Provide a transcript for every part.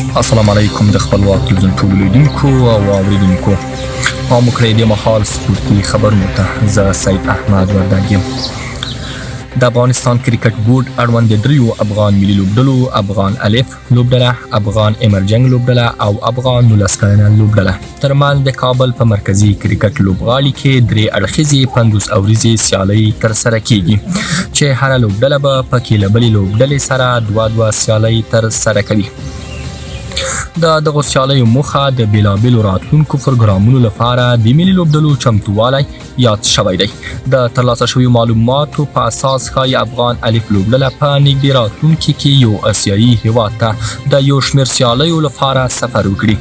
السلام علیکم د خپلواک تلویزیون ټولو لیدونکو او اوریدونکو پام وکړئ د مهال سپورتي خبرونو ته. زه سید احمد وردګ یم. د افغانستان کرکټ بورډ اړوند د دریو افغان ملي لوبډلو افغان الف لوبډله، افغان امرجنګ لوبډله او افغان 19 کلنه لوبډله ترمنځ د کابل په مرکزي کرکټ لوبغالي کې درې اړخیزې 50 اوریزې سیالۍ ترسره کیږي چې هره لوبډله به پکې له بلې لوبډلې سره دوه سیالۍ ترسره کوي. د دغو سیالیو موخه د بیلابیلو راتلونکو پروګرامونو لپاره د ملي لوبډلو چمتووالی یاد شوی دی. د ترلاسه شویو معلوماتو په اساس ښایي افغان الف لوبډله په نږدې راتلونکي کې یو اسیایي هیواد ته د یو شمېر سیالیو لپاره سفر وکړي.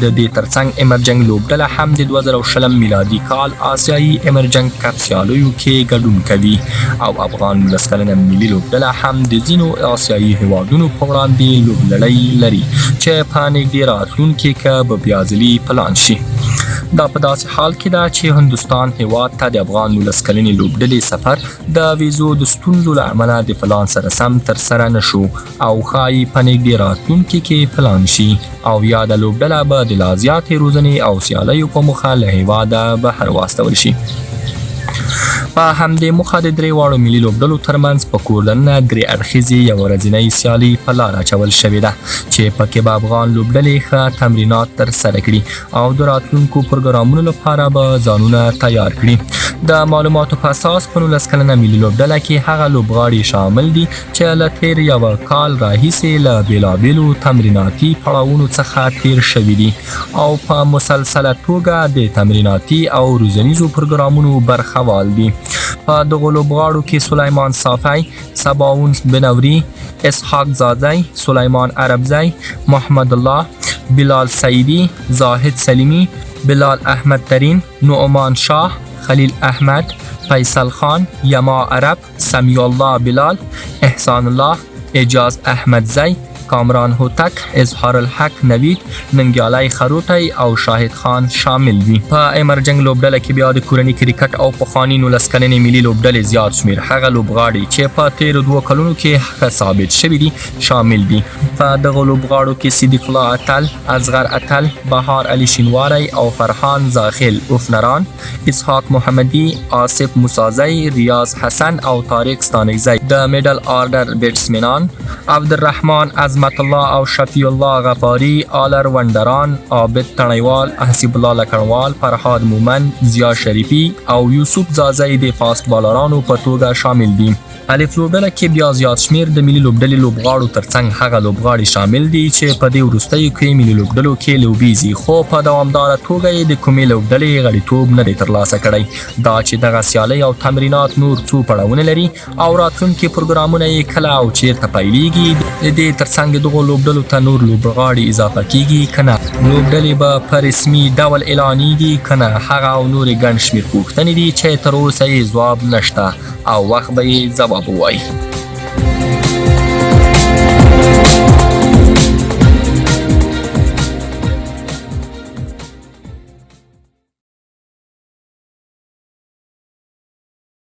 د دې ترڅنګ امرجنګ لوبډله هم د 2020 میلادي کال آسیایي امرجنګ کپ سیالیو کې ګډون کوي او افغان 19 کلنه ملي لوبډله هم د ځینو آسیایي هیوادونو په وړاندې لوبلړۍ لري چې په نږدې راتلونکي کې به بیا ځلي پلان شي. دا په داسې حال کې ده چې هندوستان هیواد ته د افغان 19 کلنې لوبډلې سفر د ویزو د ستونزو له امله د پلان سره سم ترسره نشو او ښایي په نږدې راتلونکي کې پلان شي او یا د لوبډله به د لا زیاتې روزنې او سیالیو په موخه له هیواده بهر واستول شي. په همدې موخه د درې واړو ملي لوبډلو ترمنځ په کور دننه درې اړخیزې یوه ورځنۍ سیالي په لار اچول شوې ده چې پکې به افغان لوبډلې ښه تمرینات ترسره کړي او د راتلونکو پروګرامونو لپاره به ځانونه تیار کړي. د معلوماتو په اساس په 19 کلنه ملي لوبډله کې هغه لوبغاړي شامل دي چې له تیر یوه کال راهیسې له بیلابیلو تمریناتي پړاوونو څخه تیر شوي دي او په مسلسله توګه د تمریناتي او روزنیزو پروګرامونو برخوال دي. په دغو لوبغاړو کې سلیمان صافی، سباون بنوري، اسحاق زادی، سلیمان عربزی، محمد الله، بلال سعیدی، زاهد سلیمی، بلال احمد ترین، نعمان شاه، خلیل احمد، فیصل خان، یما عرب، سمیع الله بلال، احسان الله، اجاز احمد زی، کامران هوتک، اظهار الحق نوید، ننګیالی خروتی او شاهد خان شامل دي. په امرجنګ لوبډله کې بیا د کورني کرکټ او پخواني 19 کلنې ملي لوبډلې زیات شمېر هغه لوبغاړي چې په تیرو 2 کلونو کې ښه ثابت شوي دي شامل دي. په دغو لوبغاړو کې صدیق الله اتل، اصغر اتل، بهار علي شینواری او فرحان زاخل اوفنران، اسحاق محمدي، آصف موسازی، ریاض حسن او طارق ستانکزی. د میډل آرډر بیټسمنان عبدالرحمن عظمت الله او شفیع الله غفاری، آلر وندران، عابد تڼیوال، حسیب الله لکړوال، فرهاد مومن، ضیا شریفي او یوسف زازی د فاست بالرانو په توګه شامل دي. الف لوبډله کې بیا زیات شمېر د ملي لوبډلې لوبغاړو ترڅنګ هغه لوبغاړي شامل دي چې په دې وروستیو کې ملي لوبډلو کې لوبیږي خو په دوامداره توګه یې د کومې لوبډلې غړیتوب نه دی ترلاسه کړی. دا چې دغه سیالۍ او تمرینات نور څو پړاوونه لري او راتلونکي پروګرامونه یې کله او چیرته پیلیږي. د دې ترڅنګ دغو لوبډلو ته نور لوبغاړي اضافه کیږي که نه، لوبډلې به په رسمي ډول اعلانیږي که نه، هغه او نورې ګڼ شمېر پوښتنې دي چې تر اوسه یې ځواب نشته او وخت به یې ځواب ووایي.